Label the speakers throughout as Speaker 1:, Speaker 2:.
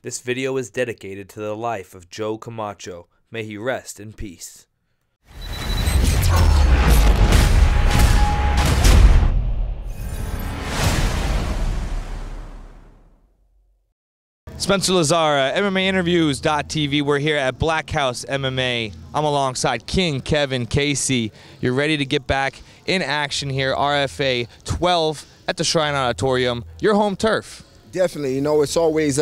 Speaker 1: This video is dedicated to the life of Joe Camacho. May he rest in peace. Spencer Lazara, MMAinterviews.tv. We're here at Black House MMA. I'm alongside King Kevin Casey. You're ready to get back in action here. RFA 12 at the Shrine Auditorium. Your home turf.
Speaker 2: Definitely. You know, it's always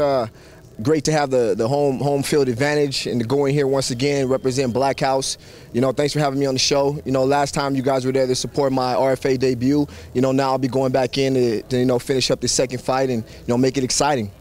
Speaker 2: great to have the home field advantage and to go in here once again, represent Black House. You know, thanks for having me on the show. You know, last time you guys were there to support my RFA debut. You know, now I'll be going back in to you know, finish up the second fight and, you know, make it exciting.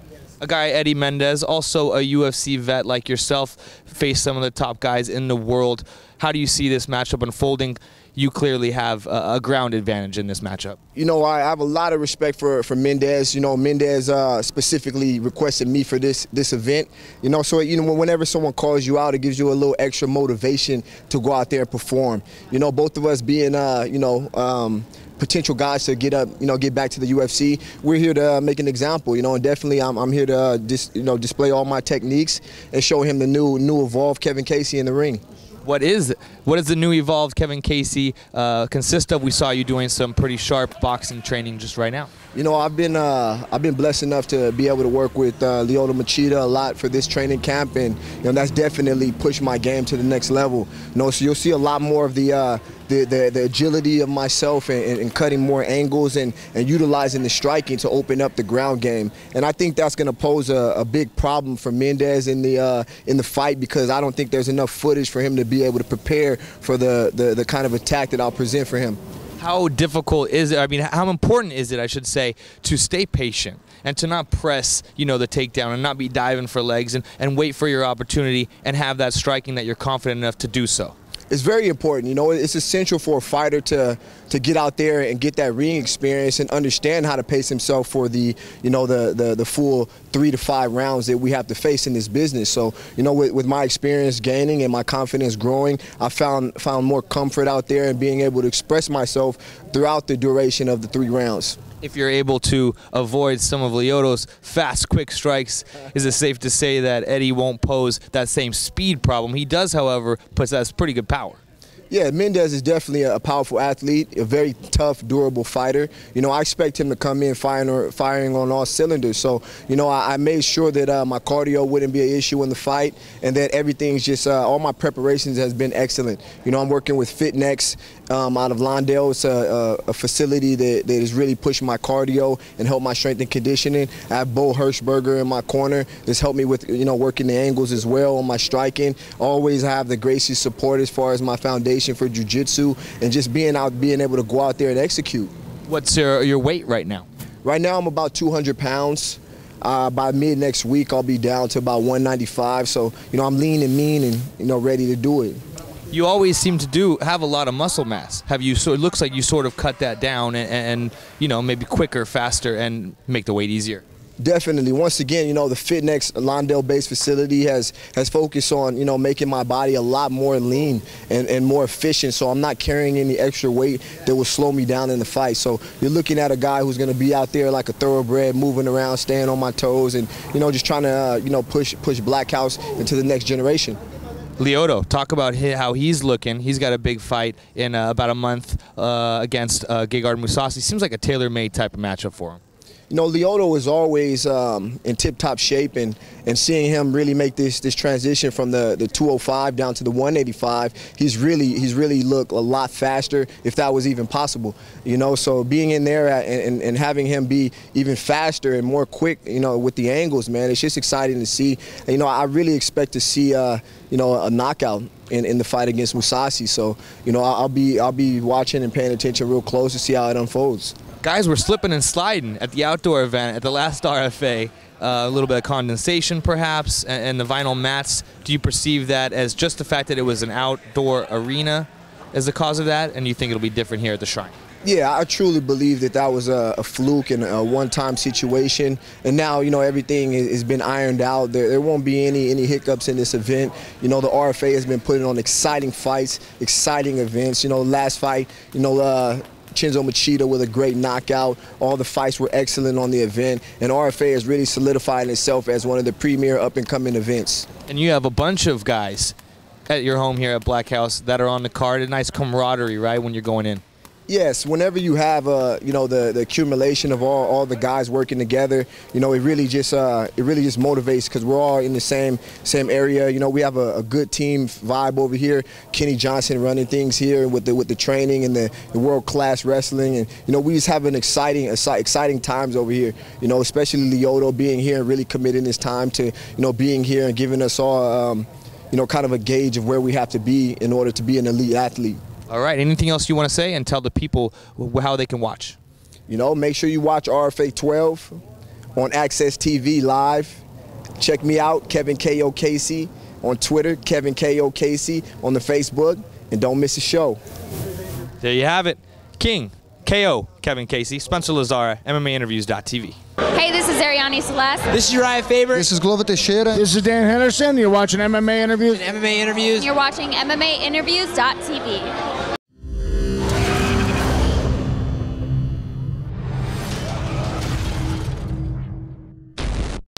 Speaker 1: A guy, Eddie Mendez, also a UFC vet like yourself, faced some of the top guys in the world. How do you see this matchup unfolding? You clearly have a ground advantage in this matchup.
Speaker 2: You know, I have a lot of respect for Mendez. You know, Mendez specifically requested me for this event. You know, so you know, whenever someone calls you out, it gives you a little extra motivation to go out there and perform. You know, both of us being you know, potential guys to get up, you know, get back to the UFC. We're here to make an example, you know, and definitely I'm here to you know, display all my techniques and show him the new evolved Kevin Casey in the ring.
Speaker 1: What is the new evolved Kevin Casey consist of? We saw you doing some pretty sharp boxing training just right now.
Speaker 2: You know, I've been blessed enough to be able to work with Lyoto Machida a lot for this training camp, and you know, that's definitely pushed my game to the next level. You know, so you'll see a lot more of the agility of myself and cutting more angles and utilizing the striking to open up the ground game. And I think that's going to pose a big problem for Mendez in the fight, because I don't think there's enough footage for him to be able to prepare for the kind of attack that I'll present for him.
Speaker 1: How difficult is it, I mean, how important is it, I should say, to stay patient and to not press, you know, the takedown and not be diving for legs and wait for your opportunity and have that striking that you're confident enough to do so?
Speaker 2: It's very important. You know, it's essential for a fighter to get out there and get that ring experience and understand how to pace himself for the, you know, the full 3 to 5 rounds that we have to face in this business. So, you know, with my experience gaining and my confidence growing, I found more comfort out there and being able to express myself throughout the duration of the 3 rounds.
Speaker 1: If you're able to avoid some of Lyoto's fast, quick strikes, is it safe to say that Eddie won't pose that same speed problem? He does, however, possess pretty good power.
Speaker 2: Yeah, Mendez is definitely a powerful athlete, a very tough, durable fighter. You know, I expect him to come in firing on all cylinders. So, you know, I made sure that my cardio wouldn't be an issue in the fight, and that everything's just, all my preparations has been excellent. You know, I'm working with FitNex out of Lawndale. It's a facility that is really pushing my cardio and help my strength and conditioning. I have Bo Hirschberger in my corner that's helped me with, you know, working the angles as well on my striking. Always have the Gracie's support as far as my foundation for jiu-jitsu and just being able to go out there and execute.
Speaker 1: What's your weight right now?
Speaker 2: Right now I'm about 200 pounds. By mid next week I'll be down to about 195. So, you know, I'm lean and mean and, you know, ready to do it.
Speaker 1: You always seem to have a lot of muscle mass. Have you? So it looks like you sort of cut that down and you know, maybe quicker, faster, and make the weight easier.
Speaker 2: Definitely. Once again, you know, the FitNex Lawndale-based facility has focused on, you know, making my body a lot more lean and more efficient, so I'm not carrying any extra weight that will slow me down in the fight. So you're looking at a guy who's going to be out there like a thoroughbred, moving around, staying on my toes, and, you know, just trying to, you know, push Black House into the next generation.
Speaker 1: Lyoto, talk about how he's looking. He's got a big fight in about a month against Gegard Mousasi. Seems like a tailor-made type of matchup for him.
Speaker 2: You know, Lyoto is always in tip-top shape, and seeing him really make this transition from the 205 down to the 185, he's really looked a lot faster, if that was even possible. You know, so being in there and having him be even faster and more quick, you know, with the angles, man, it's just exciting to see. And, you know, I really expect to see you know, a knockout in the fight against Mousasi. So, you know, I'll be watching and paying attention real close to see how it unfolds.
Speaker 1: Guys were slipping and sliding at the outdoor event at the last RFA. A little bit of condensation, perhaps, and the vinyl mats. Do you perceive that as just the fact that it was an outdoor arena as the cause of that, and you think it'll be different here at the Shrine?
Speaker 2: Yeah, I truly believe that was a fluke and a one-time situation, and now, you know, everything has been ironed out. There won't be any hiccups in this event. You know, the RFA has been putting on exciting fights, exciting events. You know, last fight, you know, Lyoto Machida with a great knockout. All the fights were excellent on the event, and RFA has really solidified itself as one of the premier up-and-coming events.
Speaker 1: And you have a bunch of guys at your home here at Black House that are on the card. A nice camaraderie, right, when you're going in.
Speaker 2: Yes, whenever you have the accumulation of all the guys working together, it really just motivates, because we're all in the same area. We have a good team vibe over here. Kenny Johnson running things here with the training and the world-class wrestling, and we just have an exciting times over here. Especially Lyoto being here and really committing his time to being here and giving us all kind of a gauge of where we have to be in order to be an elite athlete.
Speaker 1: All right, anything else you want to say, and tell the people how they can watch?
Speaker 2: Make sure you watch RFA 12 on Access TV live. Check me out, Kevin K.O. Casey, on Twitter, Kevin K.O. Casey on the Facebook, and don't miss a show.
Speaker 1: There you have it. King, K.O., Kevin Casey, Spencer Lazara, MMAinterviews.tv.
Speaker 3: Hey, this is Ariane Celeste.
Speaker 4: This is Uriah Faber.
Speaker 5: This is Glover Teixeira.
Speaker 6: This is Dan Henderson. You're watching MMA Interviews.
Speaker 4: MMA Interviews.
Speaker 3: You're watching MMAinterviews.tv.